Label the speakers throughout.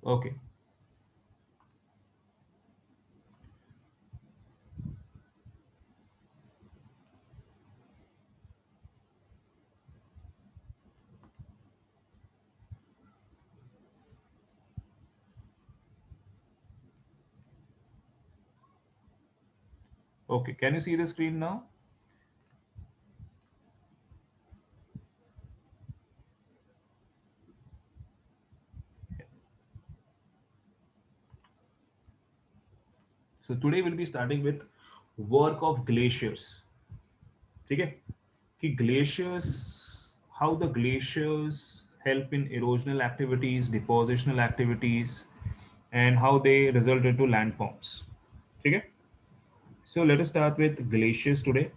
Speaker 1: Okay, okay, can you see the screen now? So today we'll be starting with work of glaciers. ठीक है, कि glaciers, how the glaciers help in erosional activities, depositional activities, and how they result into landforms. ठीक है, so let us start with glaciers today.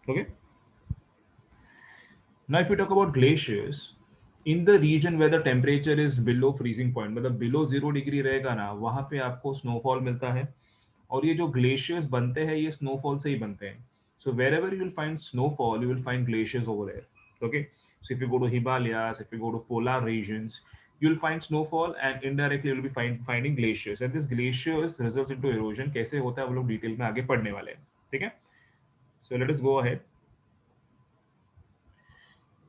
Speaker 1: Okay, now if you talk about glaciers in the region where the temperature is below freezing point, मतलब below 0 degree रहेगा ना, वहां पे आपको snowfall मिलता है। और ये जो ग्लेशियर्स बनते हैं ये स्नोफॉल से ही बनते हैं। So wherever you will find snowfall, you will find glaciers over there. Okay, so if you go to Himalayas, if you go to polar regions, you will find snowfall and indirectly you will be finding glaciers, and this glaciers results into erosion। कैसे होता है वो लोग detail में आगे पढ़ने वाले हैं। ठीक है, so let us go ahead.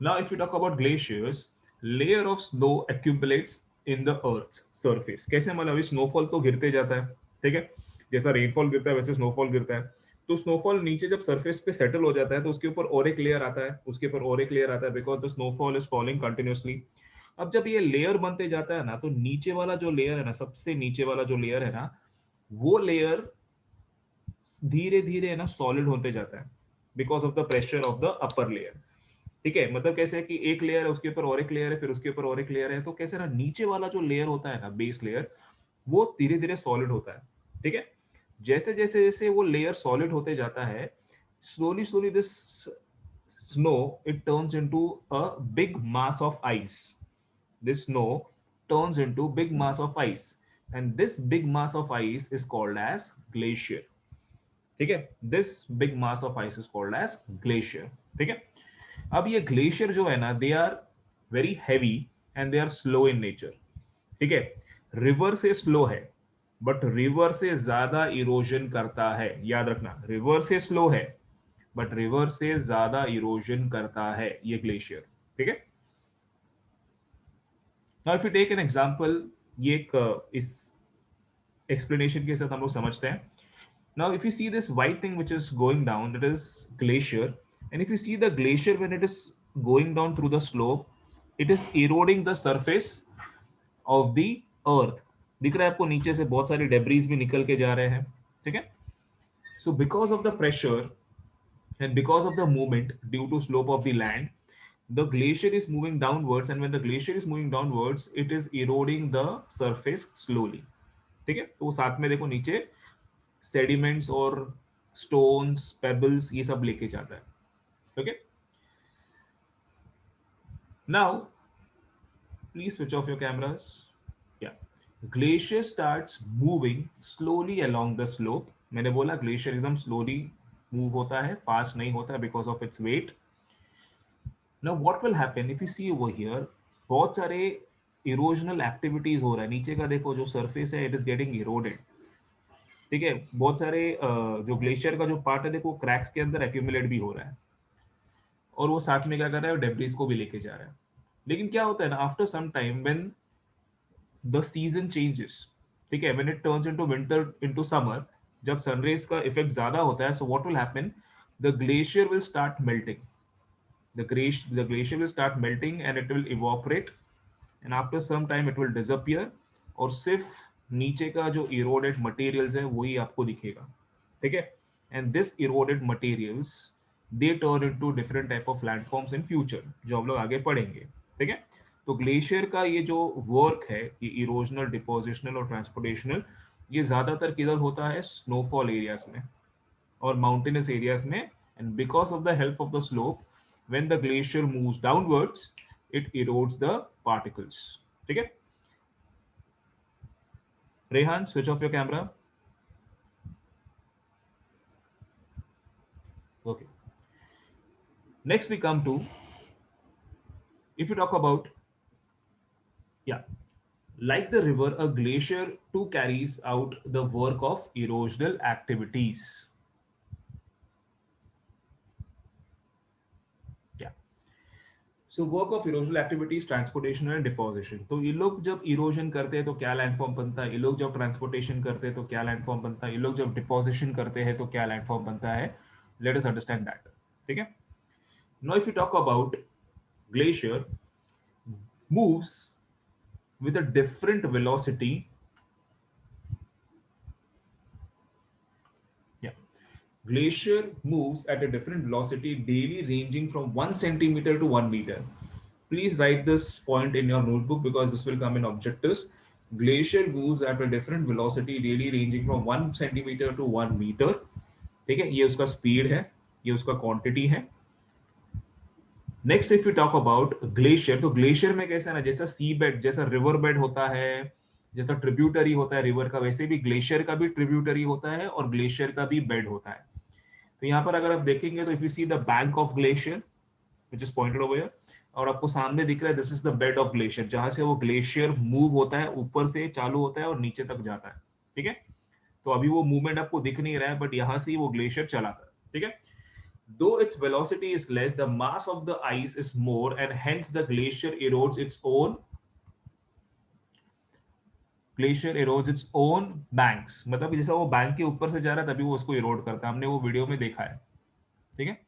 Speaker 1: Now if you talk about glaciers, layer of snow accumulates in the earth surface। कैसे, मतलब स्नोफॉल तो गिरते जाता है, ठीक है, जैसा रेनफॉल गिरता है वैसे स्नोफॉल गिरता है। तो स्नोफॉल नीचे जब सरफेस पे सेटल हो जाता है तो उसके ऊपर और एक लेयर आता है, उसके ऊपर और एक लेयर आता है, because the snowfall is falling continuously. अब जब ये लेयर बनते जाता है ना, तो नीचे वाला जो लेयर है ना, सबसे नीचे वाला जो लेयर है ना, वो लेयर धीरे धीरे है ना सॉलिड होते जाता है, because of the pressure of the upper layer. ठीक है, मतलब कैसे है कि एक लेयर है, उसके ऊपर और एक लेयर है, फिर उसके ऊपर और एक लेयर है, तो कैसे ना नीचे वाला जो लेयर होता है ना, बेस लेयर, वो धीरे धीरे सॉलिड होता है। ठीक है, जैसे जैसे जैसे वो लेयर सॉलिड होते जाता है, slowly slowly this snow it turns into a big mass of ice. this snow turns into big mass of ice, and this big mass of ice is called as glacier। ठीक है, this big mass of ice is called as glacier. ठीक है, अब ये glacier जो है ना, they are very heavy and they are slow in nature. ठीक है, रिवर से स्लो है, बट रिवर से ज्यादा इरोजन करता है। याद रखना, रिवर से स्लो है बट रिवर से ज्यादा इरोजन करता है ये ग्लेशियर। ठीक है, now if you take an example, ये एक इस एक्सप्लेनेशन के साथ हम लोग समझते हैं। Now, if you see this white thing which is going down, that is glacier. And if you see the glacier when it is going down through the slope, it is eroding the surface of the earth। दिख रहा है आपको, नीचे से बहुत सारे debris भी निकल के जा रहे हैं। ठीक है, so because of the pressure and because of the movement due to slope of the land, the glacier is moving downwards, and when the glacier is moving downwards, it is eroding the surface slowly। ठीक है, तो साथ में देखो नीचे sediments और stones pebbles ये सब लेके जाता है। Okay, now please switch off your cameras. Yeah, glacier starts moving slowly along the slope. मैंने बोला ग्लेशियर एकदम स्लोली मूव होता है, फास्ट नहीं होता है, because of its weight. Now what will happen if you see over here, बहुत सारे इरोजनल एक्टिविटीज हो रहा है नीचे का। देखो जो सरफेस है इट इज गेटिंग इरोडेड। ठीक है, बहुत सारे जो ग्लेशियर का जो पार्ट है देखो क्रैक्स के अंदर एक्यूमुलेट भी हो रहा है, और वो साथ में क्या कर रहा है, डेब्रिस को भी लेके जा रहा है। लेकिन क्या होता है ना, after some time when the season changes, ठीक है, when it turns into winter into summer, जब सनरेज का इफेक्ट ज्यादा होता है, so what will happen, the glacier will start melting. the glacier will start melting and it will evaporate, and after some time it will disappear, और सिर्फ नीचे का जो इरोडेड मटेरियल्स है वही आपको दिखेगा। ठीक है, and this eroded materials they turn into different type of landforms in future, जो हम लोग आगे पढ़ेंगे। ठीक है, तो ग्लेशियर का ये जो वर्क है, ये इरोजनल, डिपोजिशनल और ट्रांसपोर्टेशनल, ये ज्यादातर किधर होता है, स्नोफॉल एरियाज में और माउंटेनस एरियाज में। And because of the help of the slope, when the glacier moves downwards, it erodes the particles। ठीक है, Rehan switch off your camera. Okay, next we come to If you talk about, yeah, like the river, a glacier too carries out the work of erosional activities. Yeah. So work of erosional activities transportation and deposition. तो ये लोग जब erosion करते हैं तो क्या landform बनता है, ये लोग जब ट्रांसपोर्टेशन करते हैं तो क्या लैंडफॉर्म बनता है, ये लोग जब डिपोजिशन करते हैं तो क्या लैंडफॉर्म बनता है. Late us understand that. ठीक है. Now if you talk about glacier moves with a different velocity. Yeah. Glacier moves at a different velocity daily ranging from 1 centimeter to 1 meter. Please write this point in your notebook because this will come in objectives. Glacier moves at a different velocity daily ranging from 1 centimeter to 1 meter. ठीक है, ये उसका speed है, ये उसका quantity है. Next if you talk about glacier, तो glacier में कैसा है ना, जैसा सी बेड, जैसा रिवर बेड होता है, जैसा ट्रिब्यूटरी होता है रिवर का, वैसे भी ग्लेशियर का भी ट्रिब्यूटरी होता है और ग्लेशियर का भी बेड होता है. तो यहाँ पर अगर आप देखेंगे तो if you see the bank of glacier which is pointed over here, और आपको सामने दिख रहा है this is the bed of glacier, जहां से वो ग्लेशियर मूव होता है, ऊपर से चालू होता है और नीचे तक जाता है. ठीक है. तो अभी वो मूवमेंट आपको दिख नहीं रहा है, बट यहाँ से ही वो ग्लेशियर चलाता है. ठीक है. Though its velocity is less, the mass of the ice is more, and hence the glacier erodes its own banks. मतलब जैसा वो बैंक के ऊपर से जा रहा है तभी वो उसको इरोड करता है. हमने वो वीडियो में देखा है. ठीक है.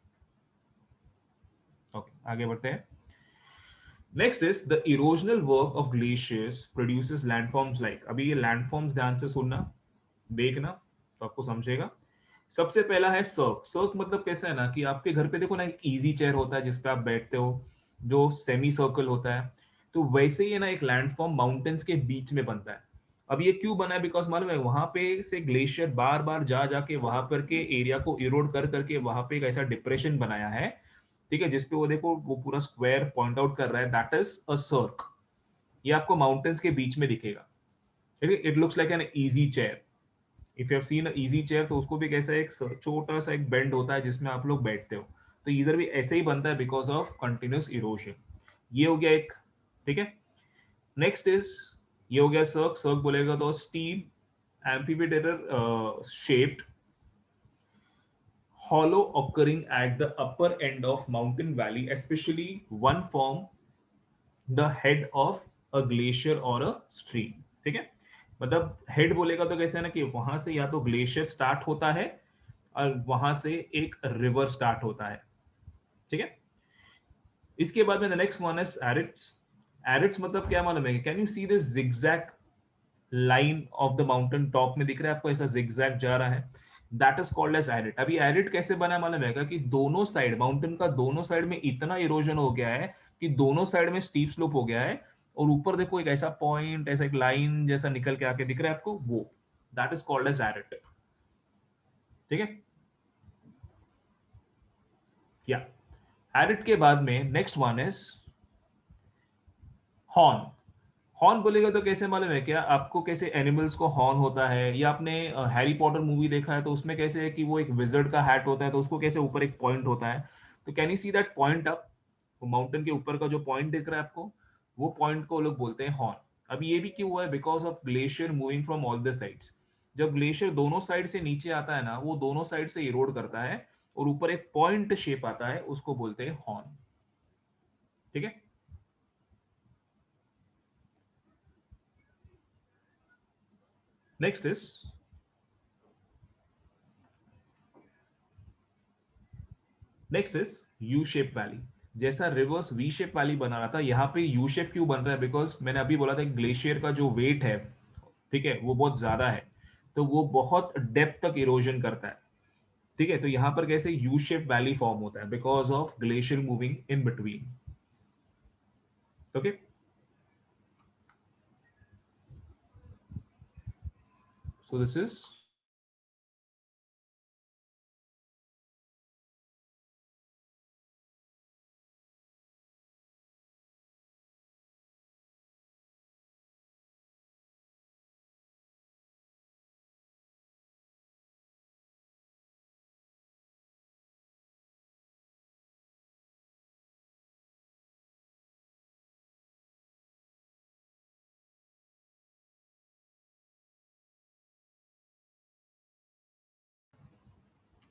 Speaker 1: ओके, आगे बढ़ते हैं. Next is the erosional work of glaciers produces landforms like. अभी ये लैंडफॉर्म्स ध्यान से सुनना, देखना, तो आपको समझेगा. सबसे पहला है सर्क. सर्क मतलब कैसा है ना कि आपके घर पे देखो ना एक इजी चेयर होता है जिसपे आप बैठते हो, जो सेमी सर्कल होता है. तो वैसे ही है ना एक लैंडफॉर्म माउंटेन्स के बीच में बनता है. अब ये क्यों बना है, बिकॉज मालूम है वहां पे से ग्लेशियर बार बार जा जाके वहां पर के एरिया को इरोड कर करके वहां पे एक ऐसा डिप्रेशन बनाया है. ठीक है, जिसपे वो देखो वो पूरा स्क्वायर पॉइंट आउट कर रहा है, दैट इज अ सर्क. ये आपको माउंटेन्स के बीच में दिखेगा. ठीक है. It looks like an easy chair. If you have seen easy chair तो उसको भी कैसा एक छोटा सा एक बेंड होता है जिसमें आप लोग बैठते हो. तो इधर भी ऐसे ही बनता है बिकॉज ऑफ कंटिन्यूस इरोजन. ये हो गया एक. ठीक है. नेक्स्ट इज, ये हो गया सर्क. सर्क बोलेगा तो steel amphitheater shaped hollow occurring at the upper end of mountain valley, especially one form the head of a glacier or a stream. ठीक है. मतलब हेड बोलेगा तो कैसे है ना कि वहां से या तो ग्लेशियर स्टार्ट होता है और वहां से एक रिवर स्टार्ट होता है. ठीक है. इसके बाद में द नेक्स्ट वन इज एरिड्स. एरिड्स मतलब क्या मालूम है, can you see this zigzag line of the mountain top में दिख रहा है आपको, ऐसा जिगजैग जा रहा है, that is called as arete. अभी एरिड कैसे बना मालूम है कि दोनों साइड माउंटेन का दोनों साइड में इतना इरोजन हो गया है कि दोनों साइड में स्टीप स्लोप हो गया है, और ऊपर देखो एक ऐसा पॉइंट, ऐसा एक लाइन जैसा निकल के आके दिख रहा है आपको, वो that is called as arete. ठीक है. या एरिड के बाद में next one is horn. Horn बोलेगा तो कैसे मालूम है क्या आपको, कैसे एनिमल्स को हॉर्न होता है, या आपने हैरी पॉटर मूवी देखा है तो उसमें कैसे है कि वो एक विजर्ड का हैट होता है तो उसको कैसे ऊपर एक पॉइंट होता है. तो can you see that point up, mountain के ऊपर का जो पॉइंट दिख रहा है आपको, वो पॉइंट को लोग बोलते हैं हॉर्न. अब ये भी क्यों हुआ है, because of glacier moving from all the sides. जब ग्लेशियर दोनों साइड से नीचे आता है ना, वो दोनों साइड से इरोड करता है और ऊपर एक पॉइंट शेप आता है, उसको बोलते हैं हॉर्न. ठीक है. Next is, next is you shape valley. जैसा रिवर्स वी शेप वैली बना रहा था, यहाँ पे यू शेप क्यों बन रहा है, बिकॉज मैंने अभी बोला था ग्लेशियर का जो वेट है, ठीक है, वो बहुत ज्यादा है, तो वो बहुत डेप्थ तक इरोजन करता है. ठीक है. तो यहाँ पर कैसे यू शेप वैली फॉर्म होता है, because of glacier moving in between. Okay. So this is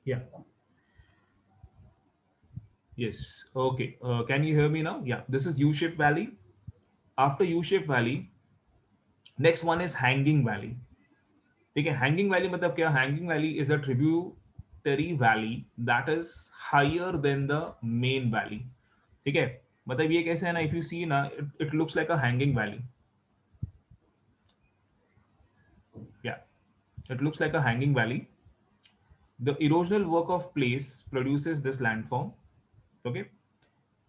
Speaker 1: Yeah. Yes. Okay. Can you hear me now? Yeah. This is U-shaped valley. After U-shaped valley, next one is hanging valley. ठीक है, hanging valley मतलब क्या? Hanging valley is a tributary valley that is higher than the main valley. ठीक है, मतलब ये कैसे है ना, if you see ना, it looks like a hanging valley. Yeah, it looks like a hanging valley. The erosional work of place produces this landform. Okay,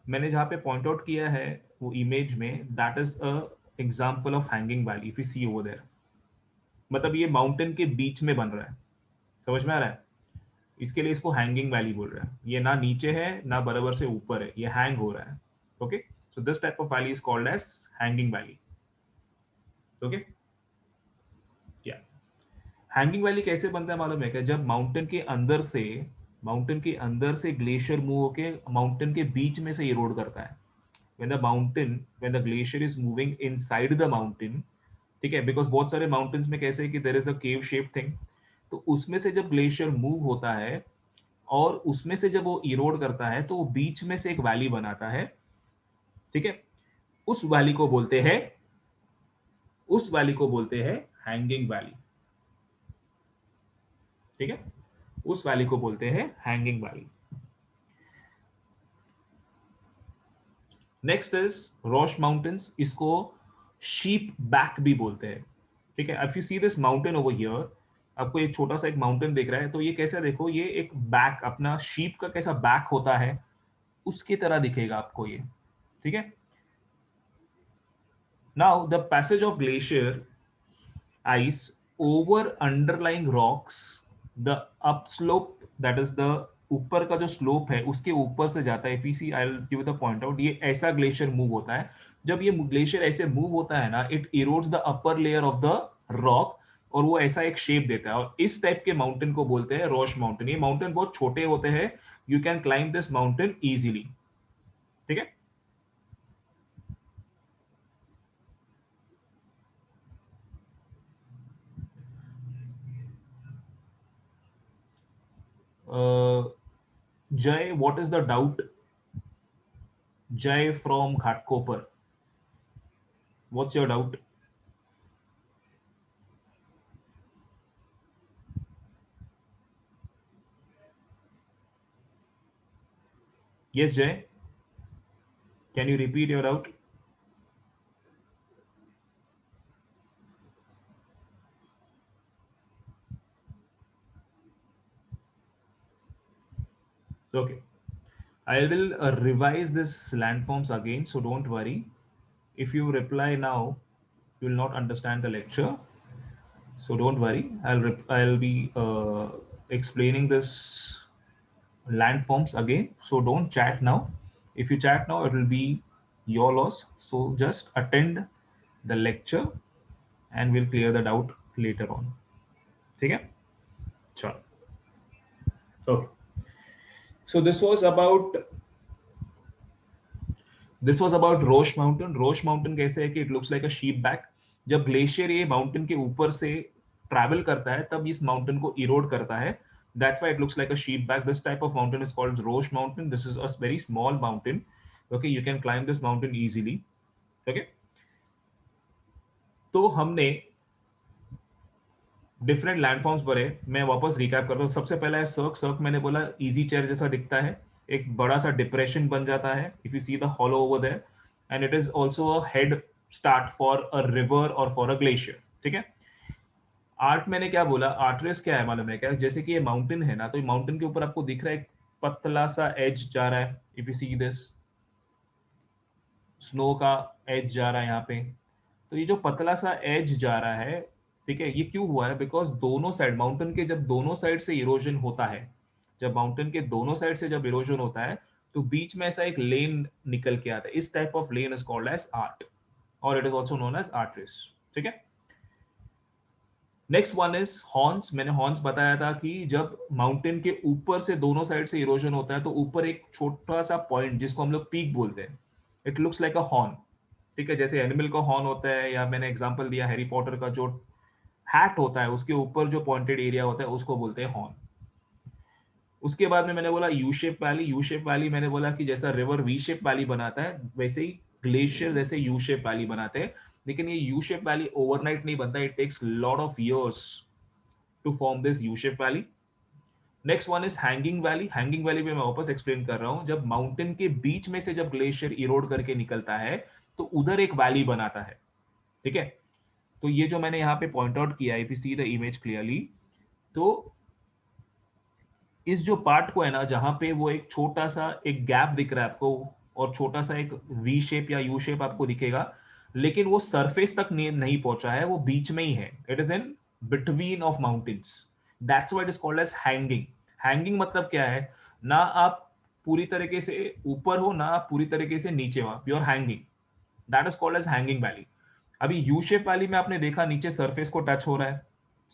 Speaker 1: मैंने जहाँ पे पॉइंट आउट किया है वो इमेज में, that is a example of hanging valley if you see over there. मतलब ये mountain के बीच में बन रहा है. समझ में आ रहा है? इसके लिए इसको हैंगिंग वैली बोल रहा है. ये ना नीचे है ना बराबर से ऊपर है, ये हैंग हो रहा है. Okay, so this type of valley is called as hanging valley. Okay, क्या हैंगिंग वैली कैसे बनता है मालूम है क्या? जब माउंटेन के अंदर से ग्लेशियर मूव होके माउंटेन के बीच में से इरोड करता है. When the glacier is moving inside the mountain, ठीक है, बिकॉज बहुत सारे माउंटेन्स में कैसे है कि देर is a cave shape thing. तो उसमें से जब ग्लेशियर मूव होता है और उसमें से जब वो इरोड करता है तो वो बीच में से एक वैली बनाता है. ठीक है, उस वैली को बोलते हैं हैंगिंग वैली. ठीक है, उस वैली को बोलते हैं hanging valley. Next is roche mountains. इसको शीप बैक भी बोलते हैं. ठीक है, if you see this mountain over here, आपको एक छोटा सा एक माउंटेन दिख रहा है, तो ये कैसा, देखो ये एक बैक, अपना शीप का कैसा बैक होता है उसकी तरह दिखेगा आपको ये. ठीक है, now the passage of glacier ice over underlying rocks, the upslope, that is the ऊपर का जो स्लोप है उसके ऊपर से जाता है. इसी I will give the point out. ये ऐसा ग्लेशियर मूव होता है. जब ये ग्लेशियर ऐसे मूव होता है ना, it erodes the upper layer of the rock और वो ऐसा एक शेप देता है. और इस टाइप के माउंटेन को बोलते हैं रॉश माउंटेन. ये माउंटेन बहुत छोटे होते हैं. You can climb this mountain easily. ठीक है, Jay, what is the doubt? Jay from Ghatkopar. What's your doubt? Yes, Jay. Can you repeat your doubt? Okay. I will revise this landforms again, so don't worry. If you reply now, you will not understand the lecture. So don't worry. I'll be explaining this landforms again. So don't chat now. If you chat now, it will be your loss. So just attend the lecture and we'll clear the doubt later on. ठीक है? Sure. Okay. So this was about roche mountain. Roche mountain कैसे है कि it looks like a sheep back. जब glacier ये mountain के ऊपर से ट्रैवल करता है तब इस माउंटेन को इरोड करता है. That's why it looks like a sheep back. This type of mountain is called Roche Mountain. This is a very small mountain. Okay, you can climb this mountain easily. Okay. तो हमने different landforms पढ़े. मैं वापस recap करता हूँ. सबसे पहला है सर्क. सर्क मैंने बोला इजी चेयर जैसा दिखता है. एक बड़ा सा डिप्रेशन बन जाता है if you see the hollow over there, and it is also a head start for a river और फॉर अ ग्लेशियर. ठीक है. आर्ट मैंने क्या बोला, आर्टरेस क्या है मालूम है क्या? जैसे कि ये माउंटेन है ना, तो माउंटेन के ऊपर आपको दिख रहा है एक पतला सा एज जा रहा है. If you see this, snow का एज जा रहा है यहाँ पे. तो ये जो पतला सा एज जा रहा है, ठीक है, ये क्यों हुआ है? बिकॉज दोनों साइड माउंटेन के जब दोनों साइड से इरोजन होता है, जब माउंटेन के दोनों साइड से जब इरोजन होता है तो बीच में ऐसा एक लेन निकल के आता है. इस type of lane is called as arete और it is also known as aretes. ठीक है. Next one is horns. मैंने हॉर्न्स बताया था कि जब माउंटेन के ऊपर से दोनों साइड से इरोजन होता है तो ऊपर एक छोटा सा पॉइंट जिसको हम लोग पीक बोलते हैं, it looks like a horn. ठीक है, जैसे एनिमल का हॉर्न होता है, या मैंने एग्जांपल दिया हैरी पॉटर का जो हैट होता है उसके ऊपर जो पॉइंटेड एरिया होता है उसको बोलते हैं हॉर्न. उसके बाद में मैंने बोला you shape valley. U shape valley मैंने बोला कि जैसा रिवर वी शेप वैली बनाता है वैसे ही ग्लेशियर जैसे यू शेप वैली बनाते हैं, लेकिन ये यू शेप वैली ओवरनाइट नहीं बनता, it takes lot of years to form this U shape valley. Next one is hanging valley. Hanging valley भी मैं वापस एक्सप्लेन कर रहा हूं, जब माउंटेन के बीच में से जब ग्लेशियर इरोड करके निकलता है तो उधर एक वैली बनाता है, ठीक है। तो ये जो मैंने यहाँ पे पॉइंट आउट किया, if you see the image clearly, तो इस जो पार्ट को है ना, जहां पे वो एक छोटा सा एक गैप दिख रहा है आपको और छोटा सा एक वी शेप या यू शेप आपको दिखेगा, लेकिन वो सरफेस तक नहीं पहुंचा है, वो बीच में ही है, it is in between of mountains, that's why it is called as hanging. Hanging मतलब क्या है, ना आप पूरी तरीके से ऊपर हो ना आप पूरी तरीके से नीचे हो, pure hanging, that is called as hanging valley. अभी यू शेप वैली में आपने देखा नीचे सरफेस को टच हो रहा है,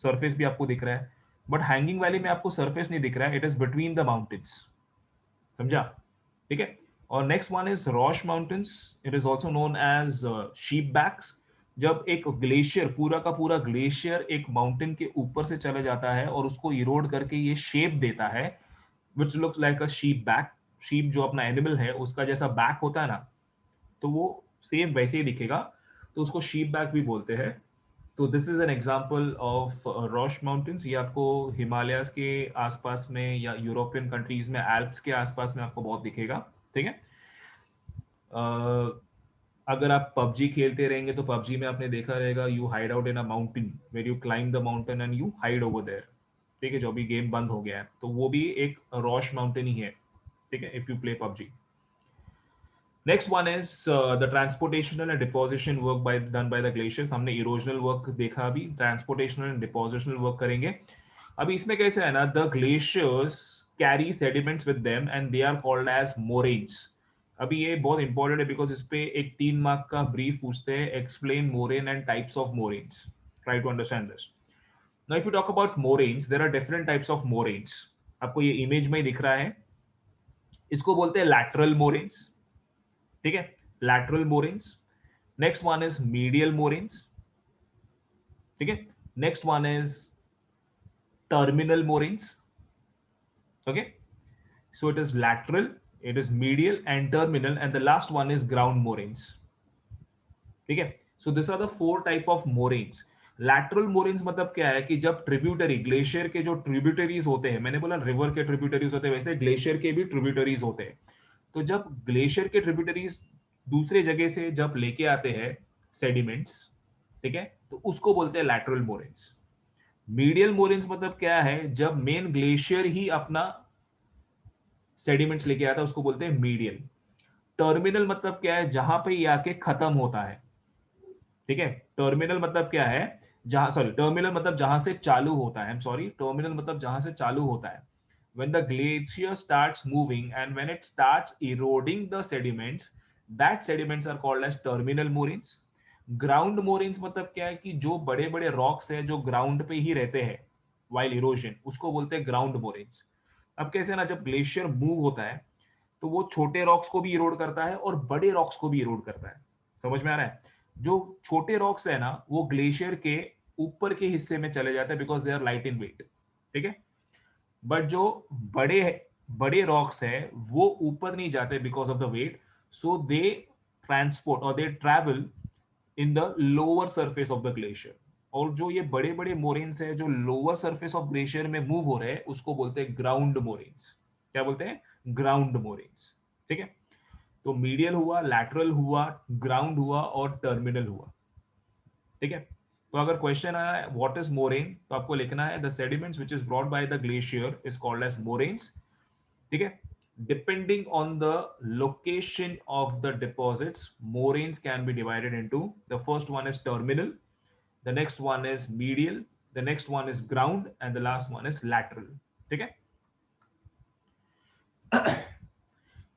Speaker 1: सरफेस भी आपको दिख रहा है, बट हैंगिंग वैली में आपको सरफेस नहीं दिख रहा है, it is between the mountains, समझा, ठीक है। और next one is roche mountains, it is also known as sheep backs. जब एक ग्लेशियर पूरा का पूरा ग्लेशियर एक माउंटेन के ऊपर से चले जाता है और उसको इरोड करके ये शेप देता है which looks like a sheep back, sheep जो अपना एनिमल है उसका जैसा बैक होता है ना, तो वो सेम वैसे ही दिखेगा, तो उसको शीप बैक भी बोलते हैं। तो this is an example of Roche mountains. ये आपको हिमालयाज के आसपास में या यूरोपियन कंट्रीज में एल्प्स के आसपास में आपको बहुत दिखेगा, ठीक है। अगर आप पबजी खेलते रहेंगे तो पबजी में आपने देखा रहेगा you hide out in a mountain where you climb the mountain and you hide over there, ठीक है। जो अभी गेम बंद हो गया है तो वो भी एक रॉश माउंटेन ही है, ठीक है, if you play PUBG. Next one is the transportational and deposition work by done by the glaciers. हमने इरोजनल वर्क देखा, अभी ट्रांसपोर्टेशनल एंड डिपोजिशनल वर्क करेंगे। अभी इसमें कैसे है ना, the glaciers carry sediments with them and they are called as moraines. अभी ये बहुत इंपॉर्टेंट है बिकॉज इस पे एक 3 मार्क का ब्रीफ पूछते हैं, explain moraine and types of moraines, try to understand this. Now if you talk about moraines, there are different types of moraines, आपको ये इमेज में ही दिख रहा है, इसको बोलते हैं लैटरल मोरेन्स, ठीक है, lateral moraines. Next one is medial moraines, ठीक है। Next one is terminal moraines, okay. So it is lateral, it is medial and terminal, and the last one is ground moraines, ठीक है। So these are the 4 type of moraines. Lateral moraines मतलब क्या है कि जब tributary glacier के जो tributaries होते हैं, मैंने बोला रिवर के ट्रिब्यूटरीज होते हैं, वैसे ग्लेशियर के भी ट्रिब्यूटरीज होते हैं। तो जब ग्लेशियर के ट्रिब्यूटरीज दूसरे जगह से जब लेके आते हैं सेडिमेंट्स, ठीक है, तो उसको बोलते हैं लैटरल मोरेन्स। मीडियल मोरेन्स मतलब क्या है, जब मेन ग्लेशियर ही अपना सेडिमेंट्स लेके आता है उसको बोलते हैं मीडियल। टर्मिनल मतलब क्या है, जहां पे ये आके खत्म होता है, ठीक है। टर्मिनल मतलब क्या है, जहां सॉरी टर्मिनल मतलब जहां से चालू होता है, आई एम सॉरी, टर्मिनल मतलब जहां से चालू होता है। when the glacier starts moving and when it starts eroding the sediments, that sediments are called as terminal moraines. Ground moraines मतलब क्या है कि जो बड़े बड़े रॉक्स है जो ग्राउंड पे ही रहते हैं वाइल इरोजन, उसको बोलते हैं ग्राउंड मोरेन्स। अब कैसे ना, जब ग्लेशियर मूव होता है तो वो छोटे रॉक्स को भी इरोड करता है और बड़े रॉक्स को भी इरोड करता है, समझ में आ रहा है। जो छोटे रॉक्स है ना वो ग्लेशियर के ऊपर के हिस्से में चले जाते हैं because they are light in weight, ठीक है। बट जो बड़े बड़े रॉक्स है वो ऊपर नहीं जाते because of the weight, so they transport और they travel in the lower surface of the glacier. और जो ये बड़े बड़े मोरेन्स है जो लोअर सरफेस ऑफ ग्लेशियर में मूव हो रहे हैं उसको बोलते हैं ग्राउंड मोरेन्स। क्या बोलते हैं, ग्राउंड मोरेन्स, ठीक है। तो मीडियल हुआ, लैटरल हुआ, ग्राउंड हुआ और टर्मिनल हुआ, ठीक है। तो अगर क्वेश्चन आया व्हाट इज मोरेन, तो आपको लिखना है the sediments which is brought by the glacier is called as moraines, ठीक है। Depending on the location of the deposits, moraines can be divided into, the first one is terminal, the next one is medial, the next one is ground and the last one is lateral, ठीक है।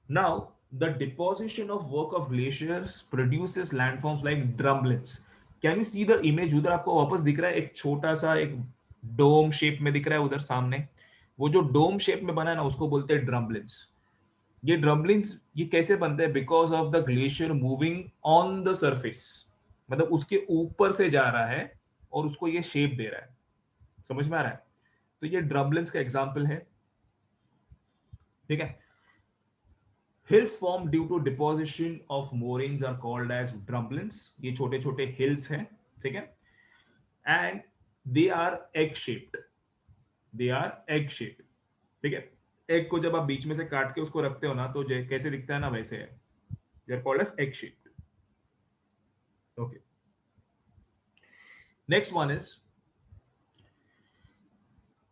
Speaker 1: Now, the deposition of work of glaciers produces landforms like drumlins. Can you see the image? उधर आपको वापस दिख रहा है एक छोटा सा एक डोम शेप में दिख रहा है उधर सामने, वो जो डोम शेप में बना है ना उसको बोलते हैं ड्रम्बलिन्स। ये ड्रम्बलिन्स ये कैसे बनते हैं, because of the glacier moving on the surface, मतलब उसके ऊपर से जा रहा है और उसको ये शेप दे रहा है, समझ में आ रहा है। तो ये ड्रम्बलिन्स का एग्जाम्पल है। ठीक है। Hills form due to deposition of moraines are called as drumlins, ये छोटे छोटे हिल्स हैं, ठीक है, and they are egg shaped, they are egg shaped, ठीक है। एग को जब आप बीच में से काट के उसको रखते हो ना, तो कैसे दिखता है ना, वैसे है, they are called as egg shaped. Okay, next one is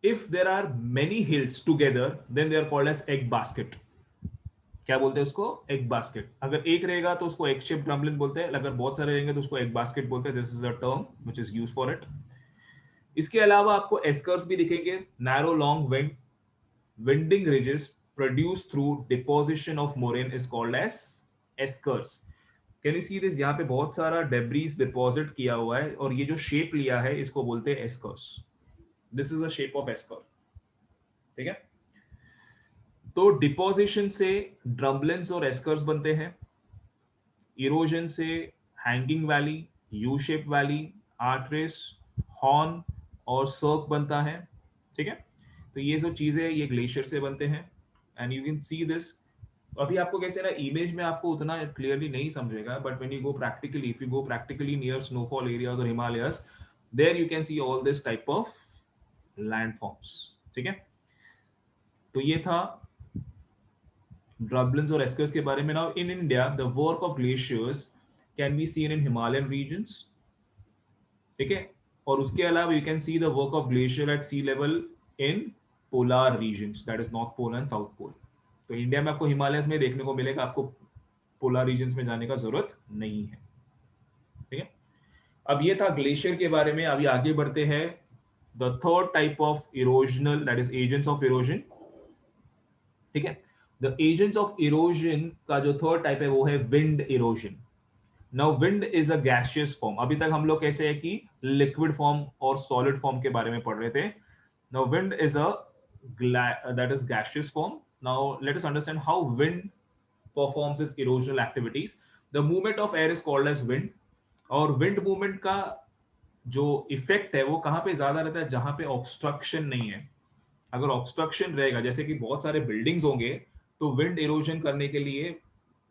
Speaker 1: if there are many hills together then they are called as egg basket। क्या बोलते हैं उसको? Egg basket. अगर एक रहेगा तो उसको एग शेप ड्रम्बलिन बोलते हैं, अगर बहुत सारे रहेंगे तो उसको एग बास्केट बोलते हैं। This is a term which is used for it. इसके अलावा आपको एस्कर्स भी दिखेंगे, narrow long wind winding ridges produce through deposition of moraine is called as eskers. Can you see this? यहाँ पे बहुत सारा डेब्रीज डिपॉजिट किया हुआ है और ये जो शेप लिया है इसको बोलते हैं eskers. This is a shape of esker, ठीक है। तो डिपोजिशन से ड्रम्बलिन्स और एस्कर्स बनते हैं, इरोजन से hanging valley, U shape valley, aretes, horn और सर्क बनता है, ठीक है। तो ये जो चीजें ये ग्लेशियर से बनते हैं and you can see this. अभी आपको कैसे ना, इमेज में आपको उतना क्लियरली नहीं समझेगा, but when you go practically, if you go practically near snowfall areas और Himalayas, there you can see all this type of landforms, ठीक है। तो ये था ड्रम्बलिन्स और एस्कर्स के बारे में। Now in India the work of glaciers can be seen in Himalayan regions, ठीक है। और उसके अलावा you can see the work of glacier at sea level in polar regions, that is north pole and south pole. तो India में आपको Himalayas में देखने को मिलेगा, आपको पोलर रीजन्स में जाने का जरूरत नहीं है, ठीक है। अब ये था ग्लेशियर के बारे में। अभी आगे बढ़ते हैं the third type of erosional, that is agents of erosion, ठीक है। द एजेंट्स ऑफ इरोजन का जो थर्ड टाइप है वो है wind erosion. Now wind is a gaseous form. अभी तक हम लोग कैसे है कि लिक्विड फॉर्म और सॉलिड फॉर्म के बारे में पढ़ रहे थे। Now wind is a that is gaseous form. Now let us understand how wind performs is erosional activities. The movement of air is called as wind. और विंड मूवमेंट का जो इफेक्ट है वो कहां पे ज्यादा रहता है? जहां पे ऑब्स्ट्रक्शन नहीं है। अगर ऑब्स्ट्रक्शन रहेगा, जैसे कि बहुत सारे बिल्डिंग्स होंगे, तो विंड इरोजन करने के लिए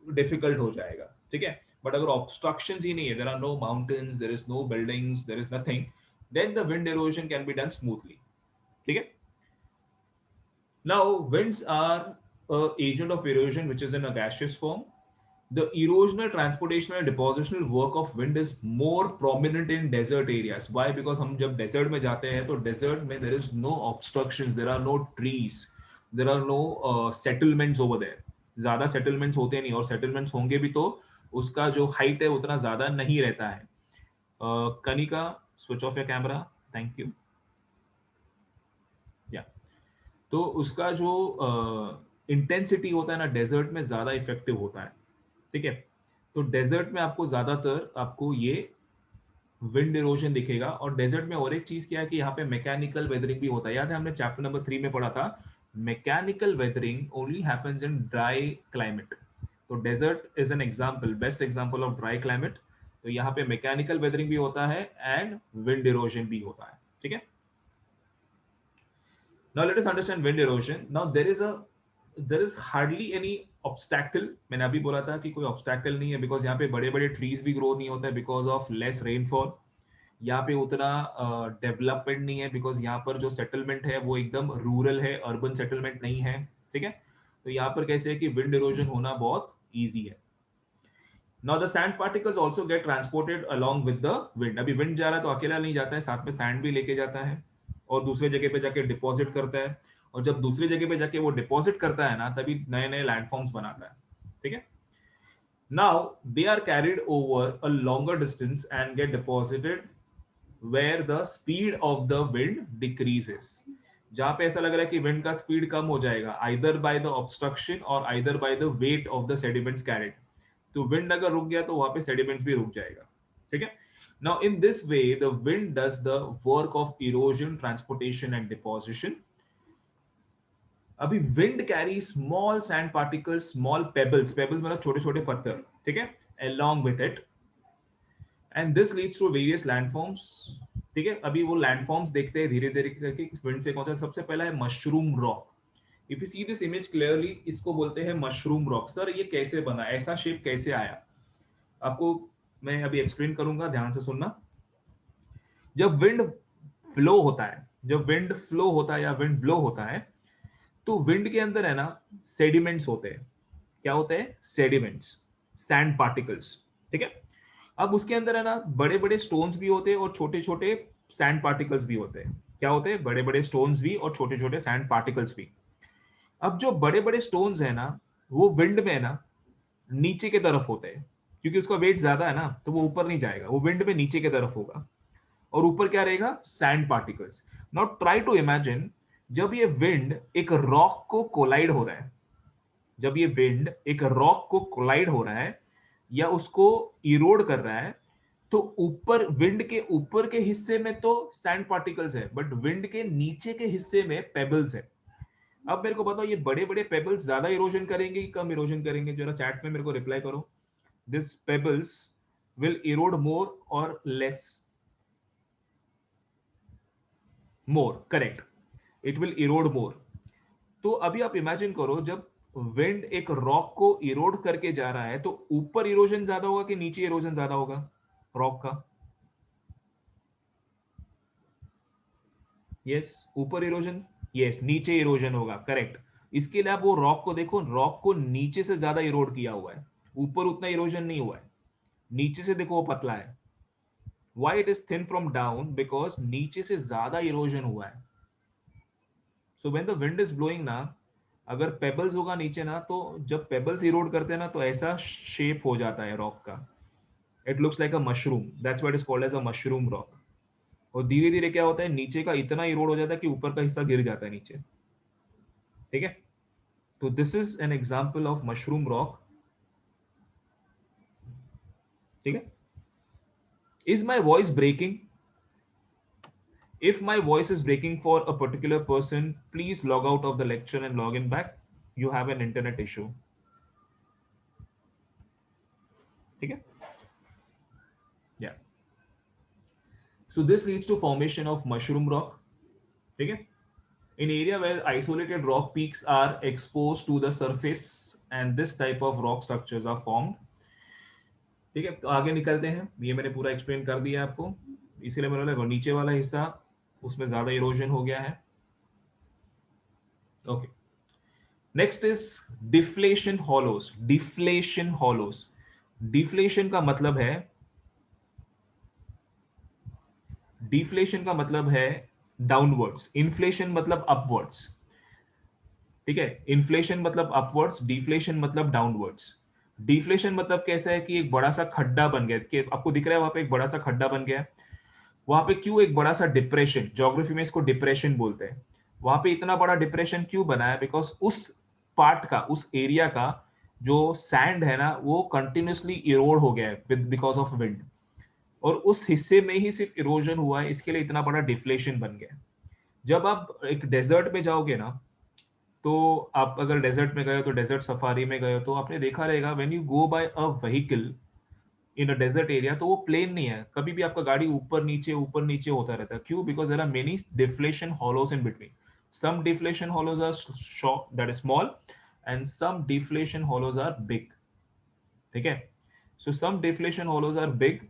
Speaker 1: डिफिकल्ट हो जाएगा, ठीक है। बट अगर ऑब्स्ट्रक्शन ही नहीं है, there are no mountains, there is no buildings, there is nothing, then the wind erosion can be done smoothly, ठीक है। Now winds are a agent of erosion which is in a gaseous form. The erosional, transportational and depositional work of wind is more prominent in desert areas. Why? Because हम जब desert में जाते हैं तो desert में there is no obstructions, there are no trees, there are no settlements over there. ज्यादा settlements होते नहीं, और settlements होंगे भी तो उसका जो height है उतना ज्यादा नहीं रहता है। Kanika, switch off your camera, thank you. Yeah. तो उसका जो इंटेंसिटी होता है ना डेजर्ट में ज्यादा इफेक्टिव होता है, ठीक है। तो डेजर्ट में आपको ज्यादातर आपको ये विंड इरोजन दिखेगा। और डेजर्ट में और एक चीज क्या है कि यहाँ पे मैकेनिकल वेदरिंग भी होता है। याद है हमने चैप्टर नंबर 3 में पढ़ा था, mechanical weathering only happens in dry climate. तो desert is an example, best example of dry climate. तो यहाँ पे मैकेनिकल वेदरिंग भी होता है एंड विंड इरोजन भी होता है, ठीक है। Now let us understand wind erosion. Now there is hardly any obstacle. मैंने अभी बोला था कि कोई obstacle नहीं है, because यहाँ पे बड़े बड़े trees भी grow नहीं होते because of less rainfall. यहाँ पे उतना डेवलपमेंट नहीं है, बिकॉज यहाँ पर जो सेटलमेंट है वो एकदम रूरल है, अर्बन सेटलमेंट नहीं है, ठीक है। तो यहाँ पर कैसे है कि विंड इरोजन होना बहुत ईजी है। Now the sand particles also get transported along with the wind. अभी विंड जा रहा है तो अकेला नहीं जाता है, साथ में सैंड भी लेके जाता है और दूसरे जगह पे जाके डिपॉजिट करता है। और जब दूसरी जगह पे जाके वो डिपॉजिट करता है ना, तभी नए नए लैंडफॉर्म्स बनाता है, ठीक है। Now they are carried over a longer distance and get deposited where the speed of the wind decreases. जहां पे ऐसा लग रहा है कि विंड का स्पीड कम हो जाएगा, either by the obstruction or either by the weight of the sediments carried. तो विंड अगर रुक गया तो वहां पे सेडिमेंट्स भी रुक जाएगा, ठीक है। Now in this way the wind does the work of erosion, transportation and deposition. अभी wind carry small sand particles, small pebbles, pebbles मतलब छोटे छोटे पत्थर, ठीक है, along with it, and this leads to various landforms, ठीक है। अभी वो लैंडफॉर्म्स देखते हैं धीरे धीरे करके विंड से। कौन सा सबसे पहला है? Mushroom rock. If you see this image clearly, इसको बोलते हैं मशरूम रॉक। सर ये कैसे बना, ऐसा शेप कैसे आया? आपको मैं अभी एक्सप्लेन करूंगा, ध्यान से सुनना। जब विंड फ्लो होता है, जब विंड फ्लो होता है या विंड ब्लो होता है, तो विंड के अंदर है ना सेडिमेंट्स होते हैं। क्या होते हैं? Sediments, sand particles. ठीक है। अब उसके अंदर है ना बड़े बड़े स्टोन्स भी होते हैं और छोटे छोटे सैंड पार्टिकल्स भी होते हैं। क्या होते हैं? बड़े बड़े स्टोन्स भी और छोटे छोटे सैंड पार्टिकल्स भी। अब जो बड़े बड़े स्टोन्स है ना, वो विंड में है ना नीचे के तरफ होते हैं, क्योंकि उसका वेट ज्यादा है ना, तो वो ऊपर नहीं जाएगा, वो विंड में नीचे के तरफ होगा। और ऊपर क्या रहेगा? Sand particles. Now try to imagine, जब ये विंड एक रॉक को कोलाइड हो रहा है, जब ये विंड एक रॉक को कोलाइड हो रहा है या उसको इरोड कर रहा है, तो ऊपर विंड के ऊपर के हिस्से में तो सैंड पार्टिकल्स है, बट विंड के नीचे के हिस्से में पेबल्स है। अब मेरे को बताओ, ये बड़े बड़े पेबल्स ज्यादा इरोजन करेंगे कि कम इरोजन करेंगे? जरा चैट में मेरे को रिप्लाई करो। This pebbles will erode more or less? More, correct. It will erode more. तो अभी आप इमेजिन करो, जब विंड एक रॉक को इरोड करके जा रहा है, तो ऊपर इरोजन ज्यादा होगा कि नीचे इरोजन ज्यादा होगा रॉक का? यस, ऊपर इरोजन। यस, नीचे इरोजन होगा, करेक्ट। इसके लिए आप वो रॉक को देखो, रॉक को नीचे से ज्यादा इरोड किया हुआ है, ऊपर उतना इरोजन नहीं हुआ है। नीचे से देखो वो पतला है। Why it is thin from down? Because नीचे से ज्यादा इरोजन हुआ है। So when the wind is blowing ना, अगर पेबल्स होगा नीचे ना, तो जब पेबल्स इरोड करते हैं ना, तो ऐसा शेप हो जाता है रॉक का। It looks like a mushroom, that's what is called as a mushroom rock. और धीरे धीरे क्या होता है, नीचे का इतना इरोड हो जाता है कि ऊपर का हिस्सा गिर जाता है नीचे। ठीक है। तो this is an example of mushroom rock. ठीक है। Is my voice breaking? If my voice is breaking for a particular person, please log out of the lecture and log in back. You have an internet issue. ठीक है? Yeah. So this leads to formation of mushroom rock. ठीक है? In area where isolated rock peaks are exposed to the surface and this type of rock structures are formed. ठीक है, तो आगे निकलते हैं। ये मैंने पूरा एक्सप्लेन कर दिया आपको, इसीलिए मैंने बोला नीचे वाला हिस्सा उसमें ज्यादा इरोजन हो गया है। Okay. Next is deflation Hallows. Deflation Hallows, deflation का मतलब है, डिफ्लेशन का मतलब है डाउनवर्ड्स, इन्फ्लेशन मतलब अपवर्ड्स। ठीक है, इन्फ्लेशन मतलब अपवर्ड्स, डिफ्लेशन मतलब डाउनवर्ड्स। डिफ्लेशन मतलब कैसा है कि एक बड़ा सा खड्डा बन गया, कि आपको दिख रहा है वहां पे एक बड़ा सा खड्डा बन गया है। वहां पे क्यों एक बड़ा सा डिप्रेशन, ज्योग्राफी में इसको डिप्रेशन बोलते हैं। वहां पे इतना बड़ा डिप्रेशन क्यों बना है? बिकॉज उस पार्ट का, उस एरिया का जो सैंड है ना, वो कंटिन्यूसली इरोड हो गया है विद बिकॉज ऑफ विंड, और उस हिस्से में ही सिर्फ इरोजन हुआ है, इसके लिए इतना बड़ा डिफ्लेशन बन गया है। जब आप एक डेजर्ट में जाओगे ना, तो आप अगर डेजर्ट में गए हो, तो डेजर्ट सफारी में गए हो, तो आपने देखा रहेगा when you go by a vehicle in a desert area, तो वो प्लेन नहीं है, कभी भी आपका गाड़ी ऊपर नीचे होता रहता है। क्यों? Because there are many deflation hollows in between. Some deflation hollows are short, that is small, and some deflation hollows are big. ठीक है। So some deflation hollows are big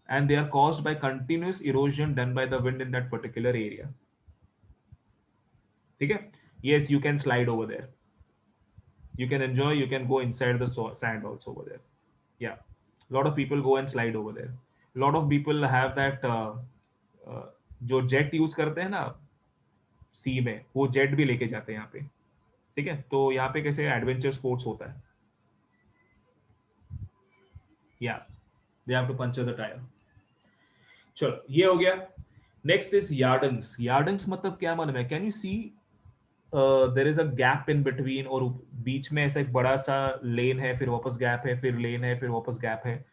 Speaker 1: and they are caused by continuous erosion done by the wind in that particular area. ठीक है। Yes, you can slide over there, you can enjoy, you can go inside the sand also over there. Yeah, a lot of people go and slide over there. A lot of people have that uh, जो jet use करते हैं ना सी में, वो jet भी लेके जाते हैं यहाँ पे। ठीक है, तो यहाँ पे कैसे एडवेंचर स्पोर्ट्स होता है। या they have to puncture the tyre. चलो ये हो गया। Next is यार्डंग्स। यार्डंग्स मतलब क्या मालूम है? Can you see there is a gap in between, और बीच में ऐसा एक बड़ा सा लेन है, फिर वापस गैप है, फिर लेन है, फिर वापस गैप है।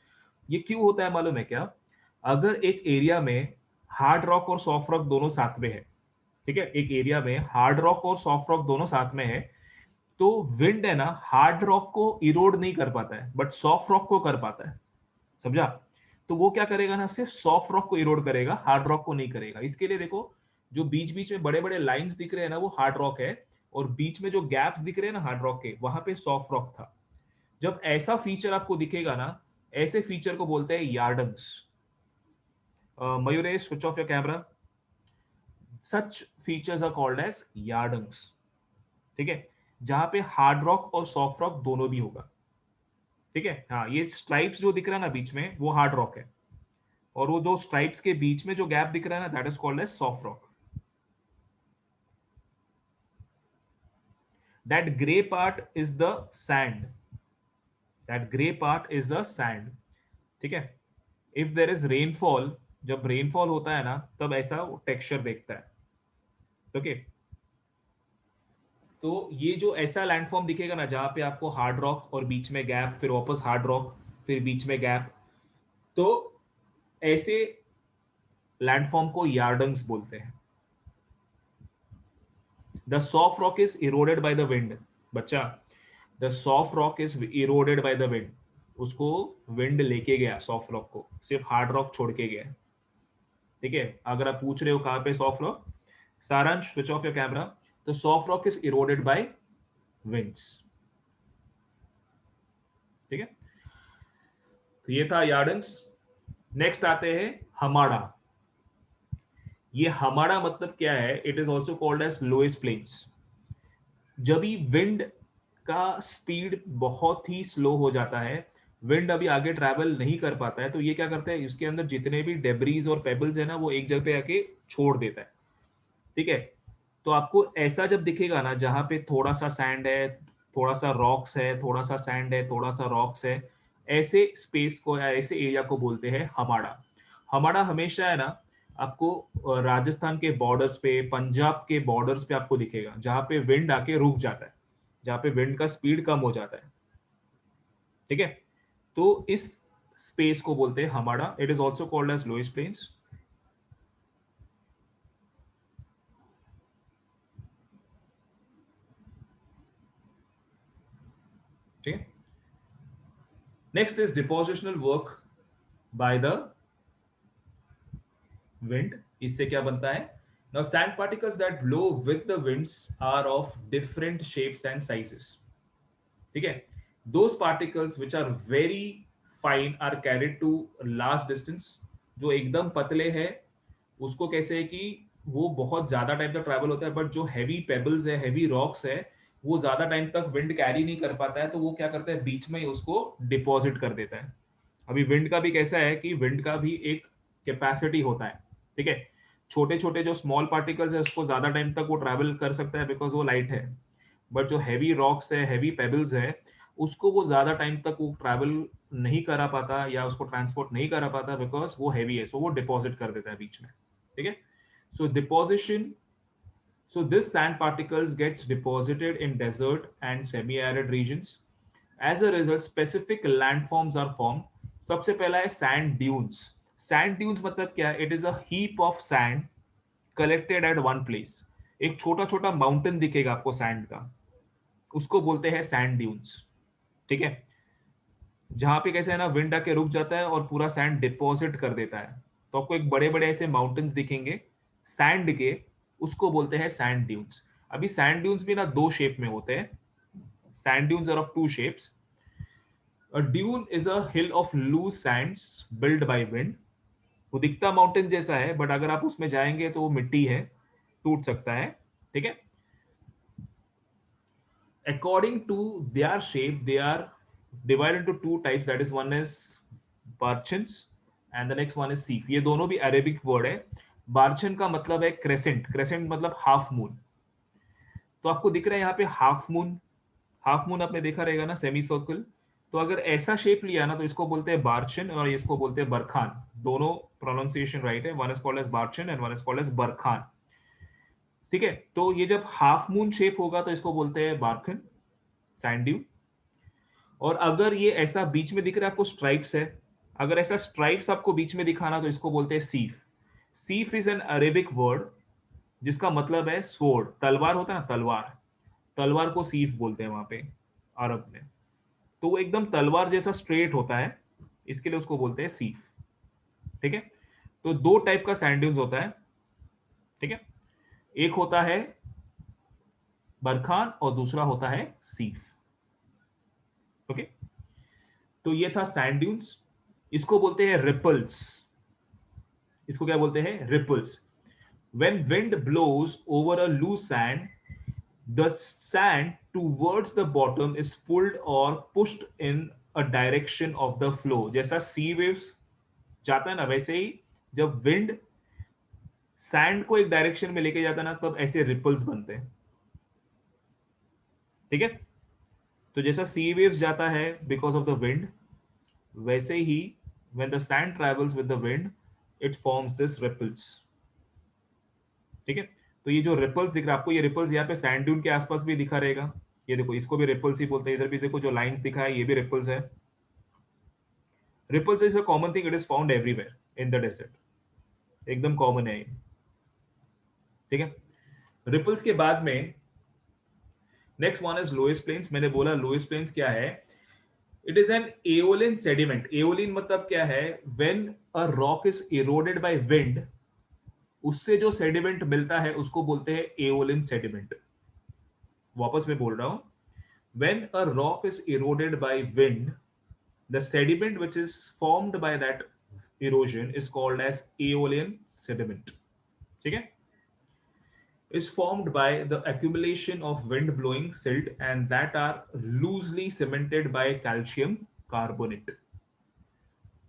Speaker 1: ये क्यों होता है मालूम है क्या? अगर एक एरिया में हार्ड रॉक और सॉफ्ट रॉक दोनों साथ में है, ठीक है, एक एरिया में हार्ड रॉक और सॉफ्ट रॉक दोनों साथ में है, तो विंड है ना हार्ड रॉक को इरोड नहीं कर पाता है, बट सॉफ्ट रॉक को कर पाता है। समझा? तो वो क्या करेगा ना, सिर्फ सॉफ्ट रॉक को इरोड करेगा, हार्ड रॉक को नहीं करेगा। इसके लिए देखो, जो बीच बीच में बड़े बड़े लाइंस दिख रहे हैं ना, वो हार्ड रॉक है, और बीच में जो गैप्स दिख रहे हैं ना हार्ड रॉक के, वहां पे सॉफ्ट रॉक था। जब ऐसा फीचर आपको दिखेगा ना, ऐसे फीचर को बोलते हैं yardangs. Mayuresh, switch off your camera. Such features are called as yardangs. ठीक है, जहां पे हार्ड रॉक और सॉफ्ट रॉक दोनों भी होगा। ठीक है, हाँ, ये स्ट्राइप्स जो दिख रहा है ना बीच में, वो हार्ड रॉक है, और वो दो स्ट्राइप्स के बीच में जो गैप दिख रहा है ना, that is called as soft rock. That grey part is the sand. That grey part is the sand. ठीक है, इफ देर इज रेनफॉल, जब रेनफॉल होता है ना, तब ऐसा टेक्सचर देखता है। ओके, तो ये जो ऐसा लैंडफॉर्म दिखेगा ना, जहां पे आपको हार्ड रॉक और बीच में गैप, फिर वापस हार्ड रॉक, फिर बीच में गैप, तो ऐसे लैंडफॉर्म को यार्डन्स बोलते हैं। The soft rock is eroded by the wind. बच्चा, the soft rock is eroded by the wind. उसको विंड लेके गया, सॉफ्ट रॉक को, सिर्फ हार्ड रॉक छोड़ के गया। ठीक है, अगर आप पूछ रहे हो कहां पे सॉफ्ट रॉक, सारांश, स्विच ऑफ योर कैमरा। तो soft rock is eroded bye winds. ठीक है, तो ये था यार्डन्स। नेक्स्ट आते हैं हमाड़ा। ये हमाड़ा मतलब क्या है? It is also called as loess plains. जब भी विंड का स्पीड बहुत ही स्लो हो जाता है, विंड अभी आगे ट्रैवल नहीं कर पाता है, तो ये क्या करता है, इसके अंदर जितने भी डेब्रीज और पेबल्स है ना, वो एक जगह पे आके छोड़ देता है। ठीक है, तो आपको ऐसा जब दिखेगा ना, जहां पे थोड़ा सा सैंड है, थोड़ा सा रॉक्स है, थोड़ा सा सैंड है, थोड़ा सा रॉक्स है, ऐसे स्पेस को या ऐसे एरिया को बोलते हैं हमाड़ा। हमाड़ा हमेशा है ना आपको राजस्थान के बॉर्डर्स पे, पंजाब के बॉर्डर्स पे आपको दिखेगा, जहां पे विंड आके रुक जाता है, जहां पे विंड का स्पीड कम हो जाता है। ठीक है, तो इस स्पेस को बोलते हैं हमाड़ा। It is also called as loess plains. ठीक है, next is depositional work by the wind. इससे क्या बनता है? Now sand particles that blow with the winds are of different shapes and sizes. ठीक है, those particles which are very fine are carried to large distance. जो एकदम पतले हैं, उसको कैसे है कि वो बहुत ज्यादा टाइम तक ट्रैवल होता है, बट जो हैवी पेबल्स है, हैवी रॉक्स है, वो ज्यादा टाइम तक विंड कैरी नहीं कर पाता है, तो वो क्या करता है, बीच में ही उसको डिपॉजिट कर देता है। अभी विंड का भी कैसा है कि विंड का भी एक कैपेसिटी होता है। ठीक है, छोटे छोटे जो स्मॉल पार्टिकल्स है, उसको ज्यादा टाइम तक वो ट्रैवल कर सकता है, बिकॉज वो लाइट है। बट जो हैवी रॉक्स है, हैवी पेबल्स है, उसको वो ज्यादा टाइम तक वो ट्रैवल नहीं करा पाता, या उसको ट्रांसपोर्ट नहीं करा पाता, बिकॉज वो हैवी है, सो वो डिपॉजिट कर देता है बीच में। ठीक है, so deposition, so this sand particles gets deposited in desert and semi-arid regions. As a result, specific landforms are formed. सबसे पहला है sand dunes. Sand dunes मतलब क्या है? It is a heap of sand collected at one place. एक छोटा छोटा mountain दिखेगा आपको सैंड का, उसको बोलते हैं सैंड ड्यून्स। ठीक है, जहां पे कैसे है ना, विंड आके रुक जाता है और पूरा सैंड डिपॉजिट कर देता है, तो आपको एक बड़े बड़े ऐसे माउंटेन्स दिखेंगे सैंड के, उसको बोलते हैं सैंड ड्यून्स। अभी सैंड ड्यून्स भी ना दो शेप में होते हैं। Sand dunes are of two shapes. A dune is a hill of loose sands build by wind. वो दिखता माउंटेन जैसा है, बट अगर आप उसमें जाएंगे तो वो मिट्टी है, टूट सकता है। ठीक है, according to their shape they are divided into two types, that is one is barchans and the next one is seef। ये दोनों भी अरेबिक वर्ड है। बार्चन का मतलब है क्रेसेंट, क्रेसेंट मतलब हाफ मून। तो आपको दिख रहा है यहाँ पे हाफ मून, हाफ मून आपने देखा रहेगा ना, सेमी सर्कल। तो अगर ऐसा शेप लिया ना, तो इसको बोलते हैं बार्चन और इसको बोलते हैं बरखान। दोनों प्रोनाउंसिएशन राइट है, one is called as barchan and one is called as barkhan. ठीक है, तो ये जब हाफ मून शेप होगा तो इसको बोलते हैं बारखन, सैंड ड्यून। और अगर ये ऐसा बीच में दिख रहा है आपको, स्ट्राइप्स है, अगर ऐसा स्ट्राइप्स आपको बीच में दिखाना, तो इसको बोलते हैं सीफ। सीफ इज एन अरेबिक वर्ड जिसका मतलब है स्वॉर्ड, तलवार होता है ना, तलवार, तलवार को सीफ बोलते हैं वहां पे अरब में। तो वो एकदम तलवार जैसा स्ट्रेट होता है, इसके लिए उसको बोलते हैं सीफ। ठीक है, तो दो टाइप का सैंड ड्यून्स होता है। ठीक है, एक होता है बरखान और दूसरा होता है सीफ। ओके, तो ये था सैंड ड्यून्स। इसको बोलते हैं रिपल्स। इसको क्या बोलते हैं? Ripples. When wind blows over a loose sand, the sand towards the bottom is pulled or pushed in a direction of the flow. जैसा सी वेव्स जाता है ना, वैसे ही जब विंड सैंड को एक डायरेक्शन में लेके जाता है ना, तब ऐसे रिपल्स बनते हैं। ठीक है, तो जैसा सी वेव्स जाता है बिकॉज ऑफ द विंड, वैसे ही when the sand travels with the wind, it forms this ripples। ठीक है, तो ये जो रिपल्स दिख रहा है आपको, ये रिपल्स यहाँ पे सैंड ड्यून के आसपास भी दिखा रहेगा। ये देखो, इसको भी रिपल्स ही बोलते हैं। इधर भी देखो जो लाइंस दिखा है, ये भी रिपल्स है। Ripples is a common thing, it is found everywhere in the desert, एकदम कॉमन है ये। ठीक है, रिपल्स के बाद में next one is loess plains. मैंने बोला लोएस्ट प्लेन्स क्या है? It is an aeolian sediment. Aeolian मतलब क्या है? When a rock is eroded by wind, उससे जो सेडिमेंट मिलता है उसको बोलते हैं एओलिन सेडिमेंट। वापस मैं बोल रहा हूं, when a rock is eroded by wind, the sediment which is formed by that erosion is called as aeolian sediment। ठीक है, is formed by the accumulation of wind blowing silt and that are loosely cemented by calcium carbonate।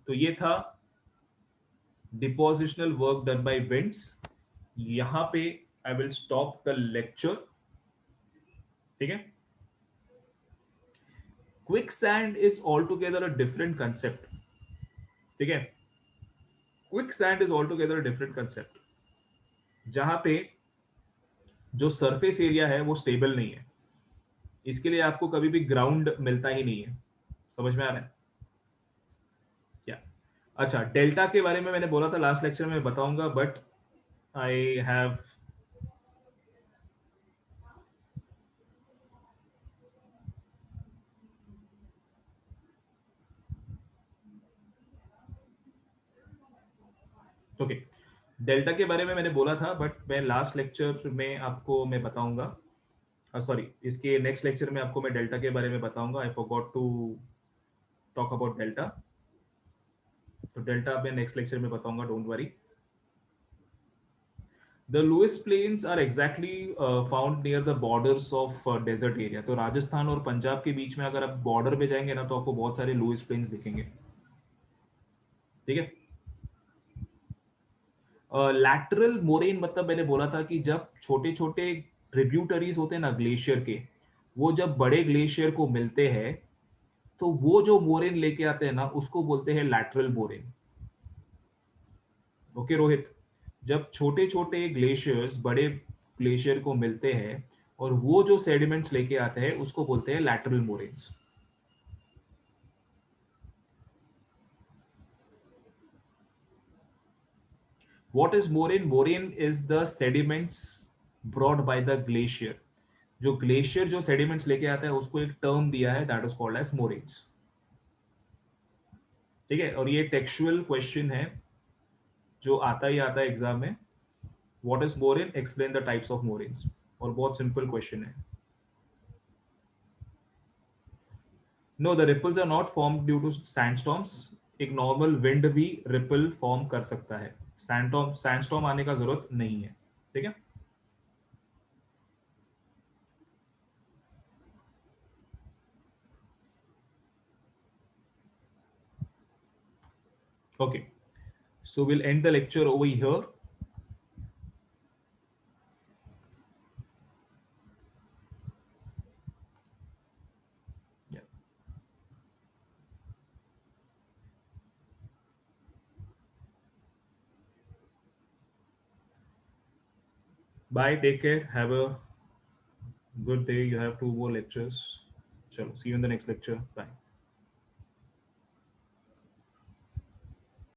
Speaker 1: तो ये था depositional work done by winds. यहां पे I will stop the lecture. ठीक है, quick sand is all together a different concept. ठीक है, quick sand is all together different concept, जहां पे जो सरफेस एरिया है वो स्टेबल नहीं है। इसके लिए आपको कभी भी ग्राउंड मिलता ही नहीं है। समझ में आ रहा है क्या? अच्छा, डेल्टा के बारे में मैंने बोला था लास्ट लेक्चर में बताऊंगा, but I have okay, delta के बारे में मैंने बोला था, बट मैं लास्ट लेक्चर में आपको मैं बताऊंगा। सॉरी, इसके नेक्स्ट लेक्चर में आपको मैं डेल्टा के बारे में बताऊंगा। I forgot to talk about delta. तो डेल्टा मैं नेक्स्ट लेक्चर में बताऊंगा, don't worry. The lowest plains are exactly found near the borders of desert area। तो राजस्थान और पंजाब के बीच में अगर आप बॉर्डर पे जाएंगे ना, तो आपको बहुत सारे लोएस्ट प्लेन्स दिखेंगे। ठीक है, लैटरल मोरेन मतलब मैंने बोला था कि जब छोटे छोटे ट्रिब्यूटरीज होते हैं ना ग्लेशियर के, वो जब बड़े ग्लेशियर को मिलते हैं, तो वो जो मोरेन लेके आते हैं ना, उसको बोलते हैं लैटरल मोरेन। ओके रोहित, जब छोटे छोटे ग्लेशियर्स बड़े ग्लेशियर को मिलते हैं और वो जो सेडिमेंट्स लेके आते हैं, उसको बोलते हैं lateral moraines. What is moraine? Moraine is the sediments brought by the glacier. जो ग्लेशियर जो सेडिमेंट्स लेके आता है, उसको एक टर्म दिया है, that is called as moraines. ठीक है, और ये टेक्सचुअल क्वेश्चन है जो आता ही आता है एग्जाम में। What is moraine? Explain the types of moraines. और बहुत सिंपल क्वेश्चन है। No, the ripples are not form due to sandstorms. एक नॉर्मल विंड भी रिपल फॉर्म कर सकता है, सैंडस्टॉर्म आने का जरूरत नहीं है। ठीक है, okay, so will and the lecture over here. Bye, take care, have a good day। You have 2 more lectures। Chalo, see you in the next lecture, bye।